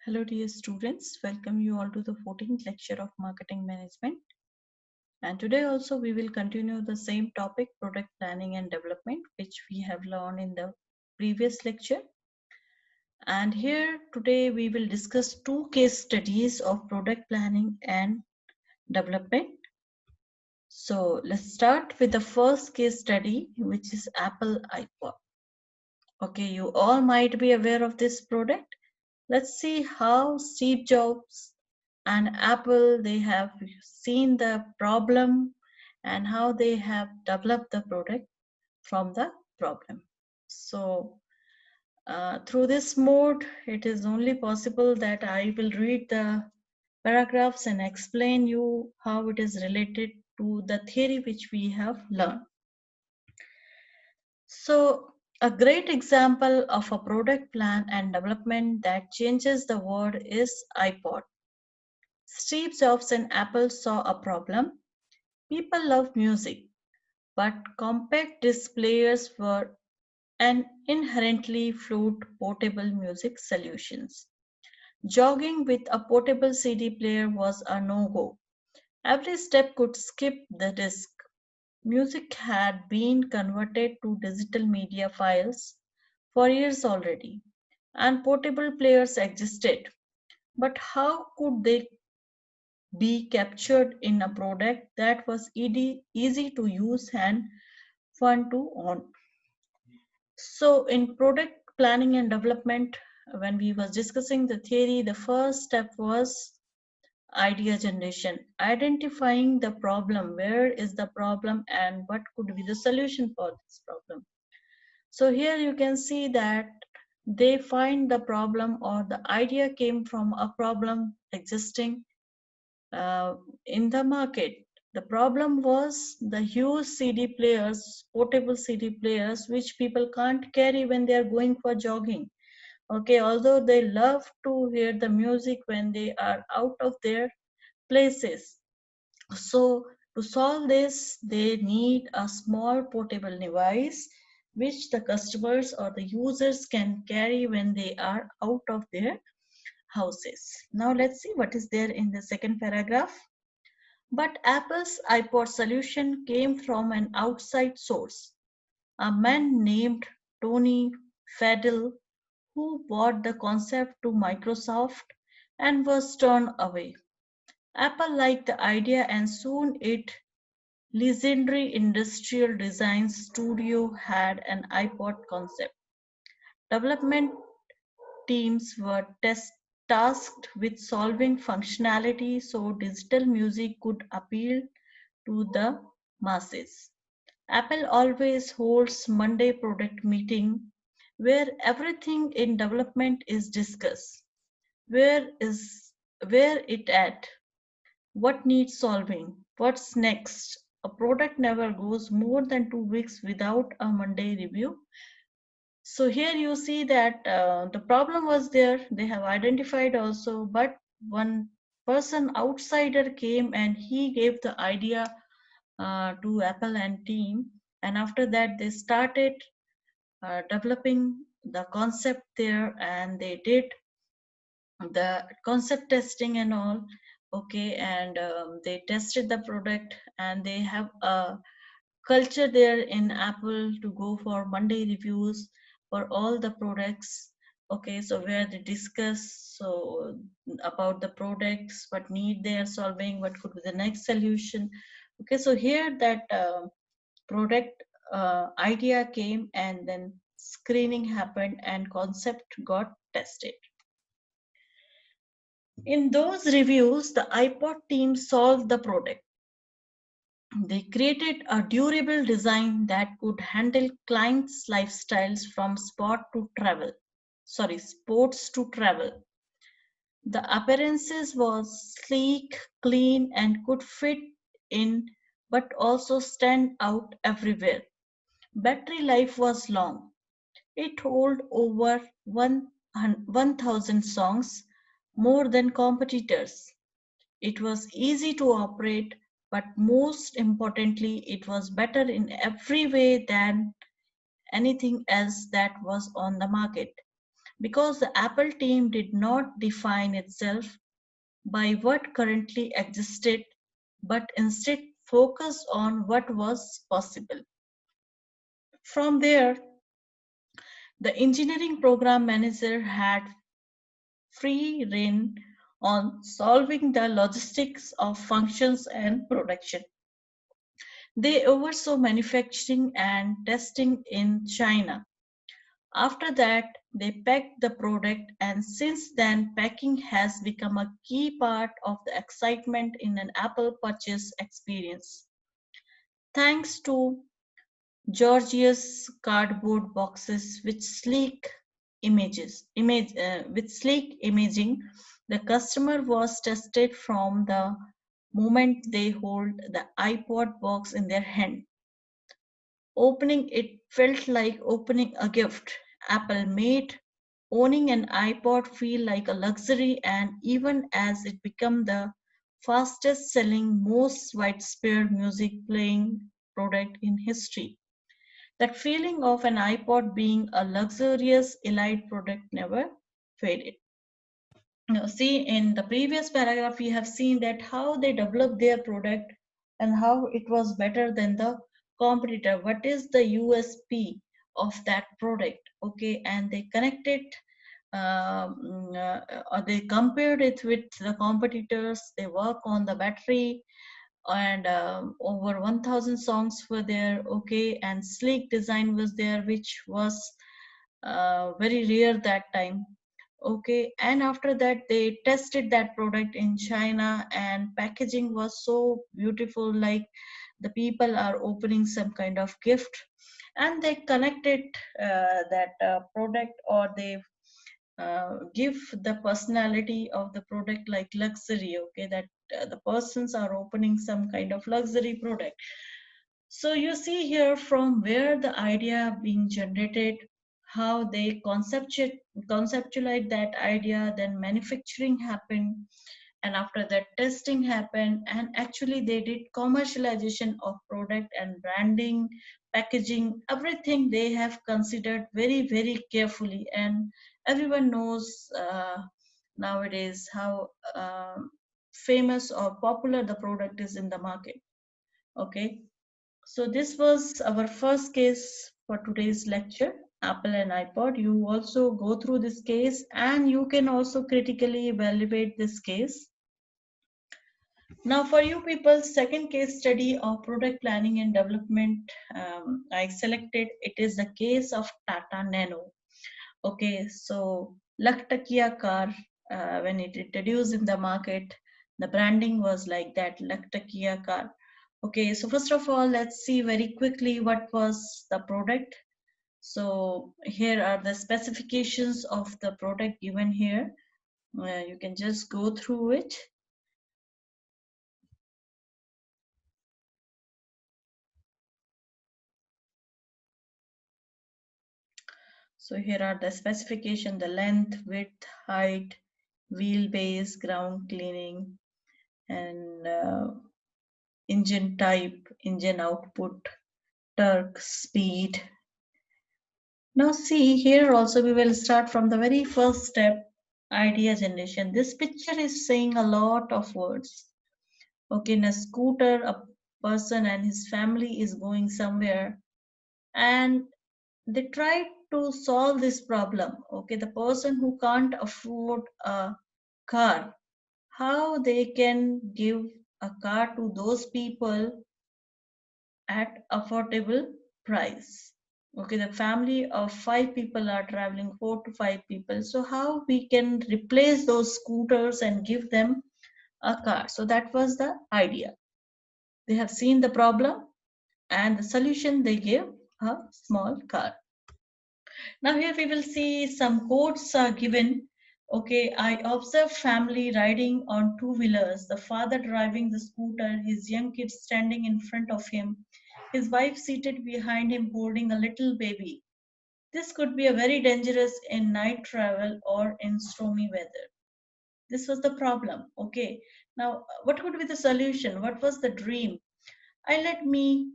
Hello dear students, welcome you all to the 14th lecture of Marketing Management. And today also we will continue the same topic, product planning and development, which we have learned in the previous lecture. And here today we will discuss two case studies of product planning and development. So let's start with the first case study, which is Apple iPod. Okay, you all might be aware of this product. Let's see how Steve Jobs and Apple they have seen the problem and how they have developed the product from the problem. So through this mode, it is only possible that I will read the paragraphs and explain you how it is related to the theory which we have learned. So a great example of a product plan and development that changes the world is iPod. Steve Jobs and Apple saw a problem. People love music, but compact disc players were an inherently flawed portable music solutions. Jogging with a portable CD player was a no-go. Every step could skip the disc. Music had been converted to digital media files for years already, and portable players existed. But how could they be captured in a product that was easy to use and fun to own? So in product planning and development, when we was discussing the theory, the first step was idea generation, identifying the problem, where is the problem and what could be the solution for this problem. So here you can see that they find the problem or the idea came from a problem existing uh, in the market. The problem was the huge CD players, portable CD players, which people can't carry when they are going for jogging. Okay, although they love to hear the music when they are out of their places. So to solve this, they need a small portable device which the customers or the users can carry when they are out of their houses. Now let's see what is there in the second paragraph. But Apple's iPod solution came from an outside source, a man named Tony Fadell, who brought the concept to Microsoft and was turned away. Apple liked the idea and soon its legendary industrial design studio had an iPod concept. Development teams were tasked with solving functionality so digital music could appeal to the masses. Apple always holds Monday product meeting where everything in development is discussed. Where is where it at? What needs solving? What's next? A product never goes more than 2 weeks without a Monday review. So here you see that the problem was there. They have identified also, but one person outsider came and he gave the idea to Apple and team, and after that they started developing the concept there, and they did the concept testing and all. Okay, and they tested the product, and they have a culture there in Apple to go for Monday reviews for all the products. Okay, so where they discuss so about the products, what need they are solving, what could be the next solution. Okay, so here that product idea came, and then screening happened and concept got tested. In those reviews, the iPod team solved the product. They created a durable design that could handle clients' lifestyles from sports to travel. The appearances was sleek, clean, and could fit in but also stand out everywhere. Battery life was long. It held over 1,000 songs, more than competitors. It was easy to operate, but most importantly, it was better in every way than anything else that was on the market. because the Apple team did not define itself by what currently existed, but instead focused on what was possible. From there, the engineering program manager had free rein on solving the logistics of functions and production. They oversaw manufacturing and testing in China. After that, they packed the product, and since then, packing has become a key part of the excitement in an Apple purchase experience. Thanks to Georgia's cardboard boxes with sleek imaging, the customer was tested from the moment they hold the iPod box in their hand. Opening it felt like opening a gift. Apple made owning an iPod feel like a luxury, and even as it became the fastest selling, most widespread music playing product in history. That feeling of an iPod being a luxurious elite product never faded. Now, see, in the previous paragraph, we have seen that how they developed their product and how it was better than the competitor. What is the USP of that product? Okay, and they connected or they compared it with the competitors. They work on the battery, and over 1000 songs were there. Okay, and sleek design was there, which was very rare that time. Okay, and after that they tested that product in China, and packaging was so beautiful, like the people are opening some kind of gift. And they connected that product, or they give the personality of the product like luxury. Okay, that the persons are opening some kind of luxury product. So you see here from where the idea being generated, how they conceptualize that idea, then manufacturing happened, and after that testing happened, and actually they did commercialization of product and branding, packaging, everything they have considered very, very carefully. And everyone knows nowadays how famous or popular the product is in the market. Okay, so this was our first case for today's lecture, Apple and iPod. You also go through this case, and you can also critically evaluate this case. Now for you people, second case study of product planning and development, I selected, it is the case of Tata Nano. Okay, so Laktakia car, when it introduced in the market, the branding was like that, Laktakia car. Okay, so first of all, let's see very quickly what was the product. So here are the specifications of the product given here. You can just go through it. So here are the specification, the length, width, height, wheelbase, ground cleaning, and engine type, engine output, torque, speed. Now see here also we will start from the very first step, idea generation. This picture is saying a lot of words. Okay, in a scooter, a person and his family is going somewhere, and they try to solve this problem. Okay, the person who can't afford a car, how they can give a car to those people at affordable price. Okay, the family of 5 people are traveling, 4 to 5 people. So how we can replace those scooters and give them a car? So that was the idea. They have seen the problem, and the solution they give a small car. Now here we will see some quotes are given. Okay, I observed family riding on two-wheelers, the father driving the scooter, his young kids standing in front of him, his wife seated behind him holding a little baby. This could be a very dangerous in night travel or in stormy weather. This was the problem. Okay, now what would be the solution? What was the dream? I let me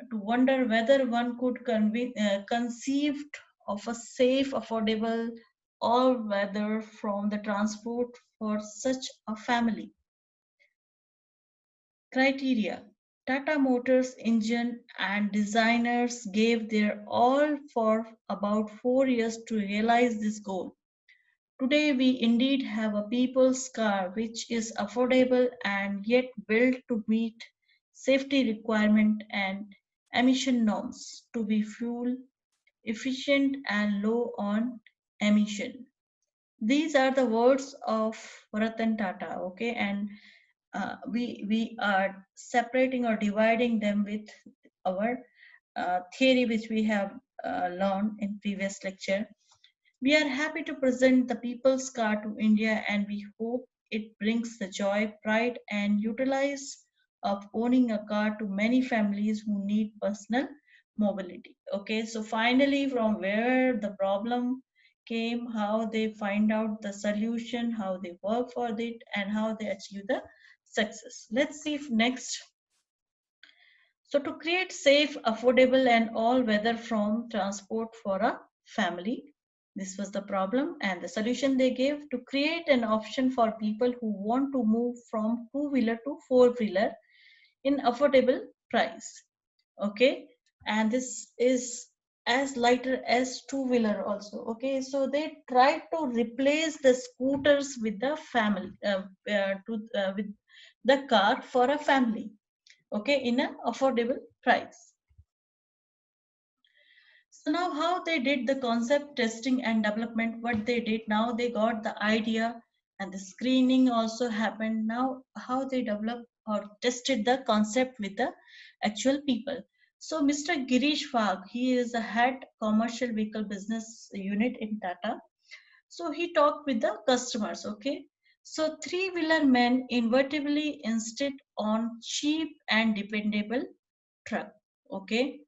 to wonder whether one could conceive of a safe, affordable all weather from the transport for such a family. Criteria: Tata Motors engine and designers gave their all for about 4 years to realize this goal. Today, we indeed have a people's car which is affordable and yet built to meet safety requirement and emission norms to be fuel efficient and low on emission. These are the words of Ratan Tata, okay, and we are separating or dividing them with our theory which we have learned in previous lecture. We are happy to present the People's Car to India, and we hope it brings the joy, pride, and utilize of owning a car to many families who need personal mobility. Okay, so finally, from where the problem came, how they find out the solution, how they work for it, and how they achieve the success. Let's see if next. So to create safe, affordable, and all-weather from transport for a family, this was the problem, and the solution they gave: to create an option for people who want to move from two-wheeler to four-wheeler in affordable price. Okay, and this is as lighter as two-wheeler also. Okay, so they tried to replace the scooters with the family with the car for a family, okay, in an affordable price. So now how they did the concept testing and development, what they did, now they got the idea and the screening also happened. Now how they developed or tested the concept with the actual people. So Mr. Girish Wagh, he is the head commercial vehicle business unit in Tata. So he talked with the customers, okay. So three-wheeler men inevitably insist on cheap and dependable truck, okay.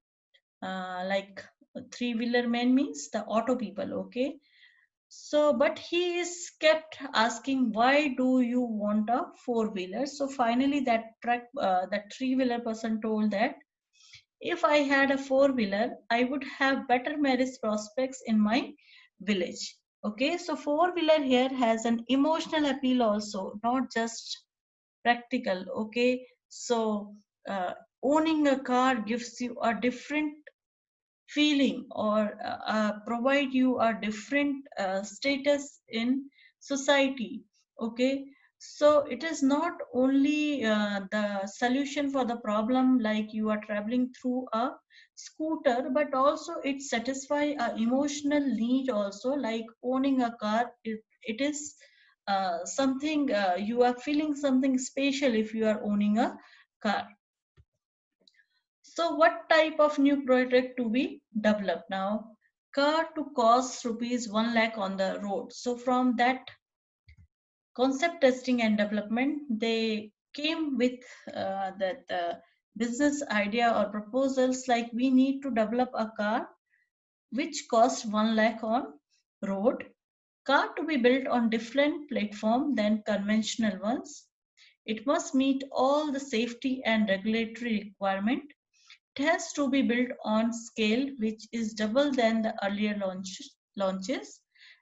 Like three-wheeler man means the auto people, okay. So but he is kept asking, why do you want a four-wheeler? So finally that three-wheeler person told that, if I had a four-wheeler, I would have better marriage prospects in my village. Okay, so four-wheeler here has an emotional appeal also, not just practical, okay. So owning a car gives you a different feeling or provide you a different status in society, okay. So it is not only the solution for the problem like you are traveling through a scooter, but also it satisfy a emotional need also, like owning a car. It is something you are feeling something special if you are owning a car. So what type of new product to be developed now? Car to cost rupees 1 lakh on the road. So from that concept testing and development, they came with that business idea or proposals, like we need to develop a car which costs 1 lakh on road. Car to be built on different platform than conventional ones. It must meet all the safety and regulatory requirement. It has to be built on scale which is double than the earlier launches,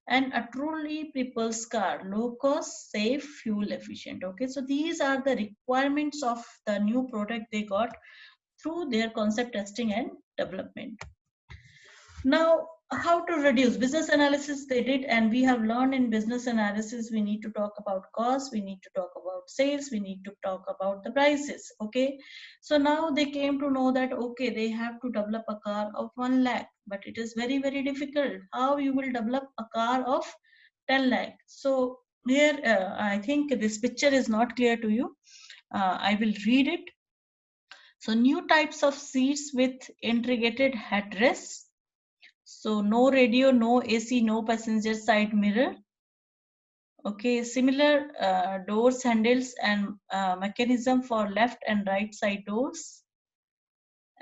and a truly people's car, low cost, safe, fuel efficient. Okay, so these are the requirements of the new product they got through their concept testing and development. Now, how to reduce business analysis they did, and we have learned in business analysis we need to talk about cost, we need to talk about sales, we need to talk about the prices, okay. So now they came to know that, okay, they have to develop a car of 1 lakh, but it is very, very difficult. How you will develop a car of 10 lakh? So here I think this picture is not clear to you. I will read it. So new types of seats with integrated headrests. So no radio, no AC, no passenger side mirror. Okay, similar doors handles and mechanism for left and right side doors.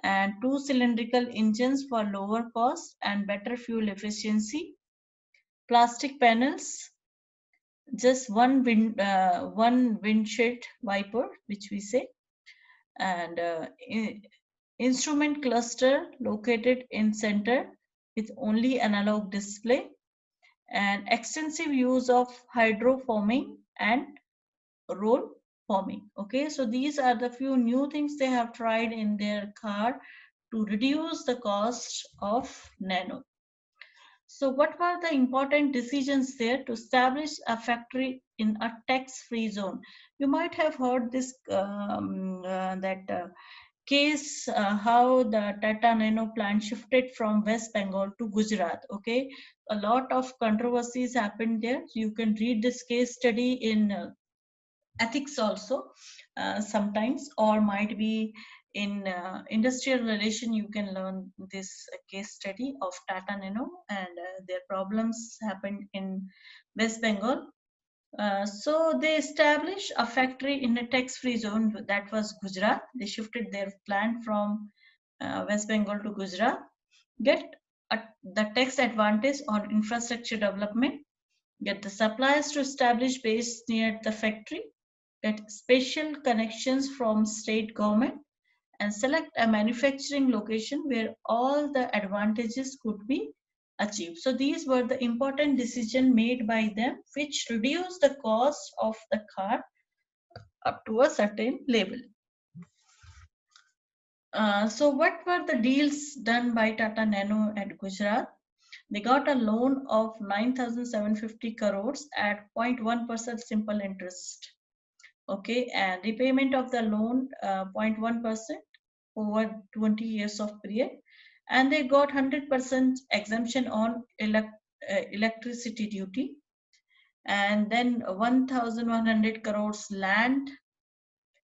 And two cylindrical engines for lower cost and better fuel efficiency. Plastic panels, just one windshield wiper, which we say. And instrument cluster located in center with only analog display, and extensive use of hydroforming and roll forming. Okay, so these are the few new things they have tried in their car to reduce the cost of Nano. So what were the important decisions there to establish a factory in a tax-free zone? You might have heard this case how the Tata Nano plant shifted from West Bengal to Gujarat. Okay, a lot of controversies happened there. You can read this case study in ethics also sometimes, or might be in industrial relation. You can learn this case study of Tata Nano and their problems happened in West Bengal. So they established a factory in a tax-free zone, that was Gujarat. They shifted their plant from West Bengal to Gujarat, get the tax advantage on infrastructure development, get the suppliers to establish base near the factory, get special connections from state government, and select a manufacturing location where all the advantages could be achieved. So these were the important decisions made by them which reduced the cost of the car up to a certain level. So what were the deals done by Tata Nano at Gujarat? They got a loan of 9,750 crores at 0.1% simple interest. Okay, and repayment of the loan 0.1% over 20 years of period, and they got 100% exemption on electricity duty, and then 1,100 crores land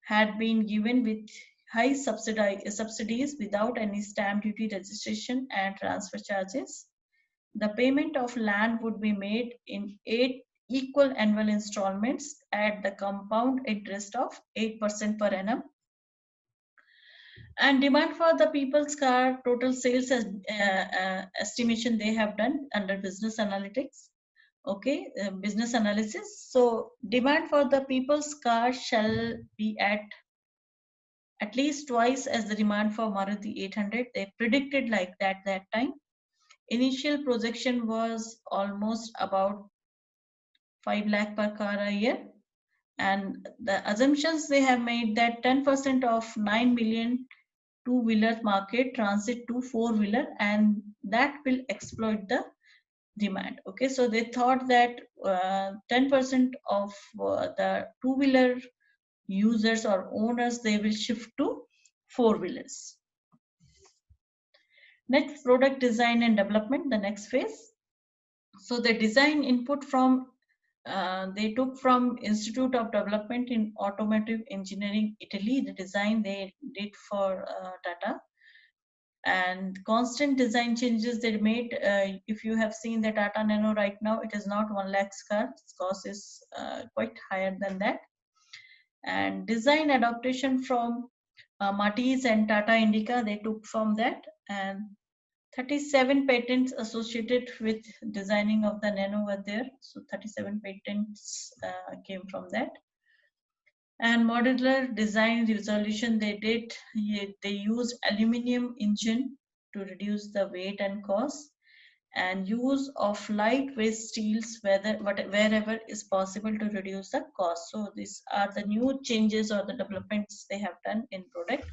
had been given with high subsidies without any stamp duty, registration and transfer charges. The payment of land would be made in 8 equal annual installments at the compound interest of 8% per annum. And demand for the people's car total sales estimation they have done under business analytics. Okay, business analysis. So demand for the people's car shall be at least twice as the demand for Maruti 800. They predicted like that time. Initial projection was almost about 5 lakh per car a year, and the assumptions they have made that 10% of 9 million two-wheeler market transit to four-wheeler, and that will exploit the demand. Okay, so they thought that 10% of the two-wheeler users or owners, they will shift to four-wheelers. Next, product design and development, the next phase. So the design input from they took from Institute of Development in Automotive Engineering, Italy. The design they did for Tata, and constant design changes they made. If you have seen the Tata Nano right now, it is not 1 lakh car. Its cost is quite higher than that. And design adaptation from Matiz and Tata Indica, they took from that, and 37 patents associated with designing of the Nano were there. So 37 patents came from that. And modular design resolution they did, they used aluminum engine to reduce the weight and cost, and use of lightweight steels wherever is possible to reduce the cost. So these are the new changes or the developments they have done in product.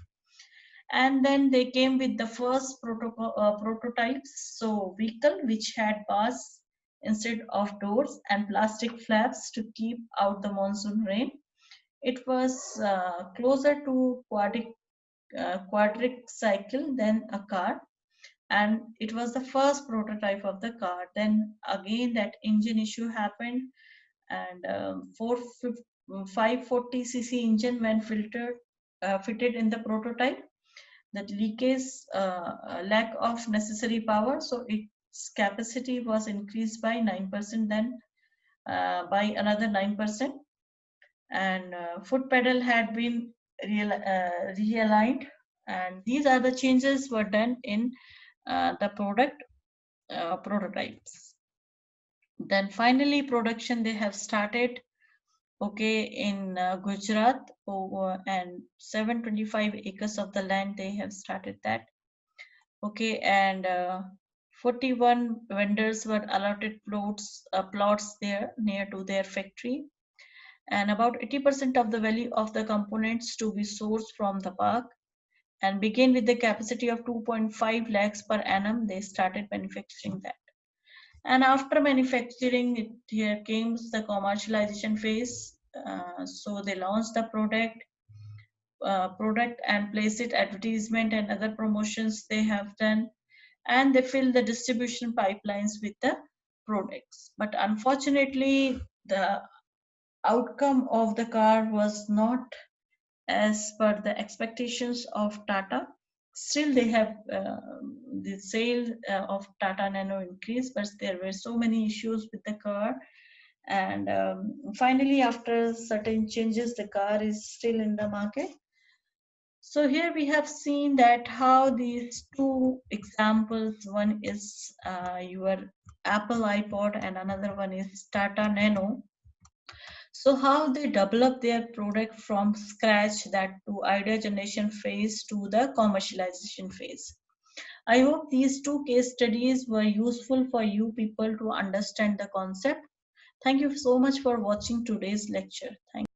And then they came with the first prototypes, so vehicle which had bars instead of doors and plastic flaps to keep out the monsoon rain. It was closer to quadricycle than a car, and it was the first prototype of the car. Then again that engine issue happened, and 540cc engine when fitted in the prototype, that leakage, lack of necessary power, so its capacity was increased by 9%, then by another 9%, and foot pedal had been realigned, and these are the changes were done in the product prototypes. Then finally production they have started, okay, in Gujarat, and 725 acres of the land they have started that. Okay, and 41 vendors were allotted plots there near to their factory, and about 80% of the value of the components to be sourced from the park, and begin with the capacity of 2.5 lakhs per annum. They started manufacturing that, and after manufacturing it, here came the commercialization phase. So they launched the product and place it advertisement and other promotions they have done, and they fill the distribution pipelines with the products. But unfortunately, the outcome of the car was not as per the expectations of Tata. Still, they have the sale of Tata Nano increased, but there were so many issues with the car. And finally, after certain changes, the car is still in the market. So here we have seen that how these two examples, one is your Apple iPod and another one is Tata Nano. So how they develop their product from scratch, that to idea generation phase to the commercialization phase. I hope these two case studies were useful for you people to understand the concept. Thank you so much for watching today's lecture. Thank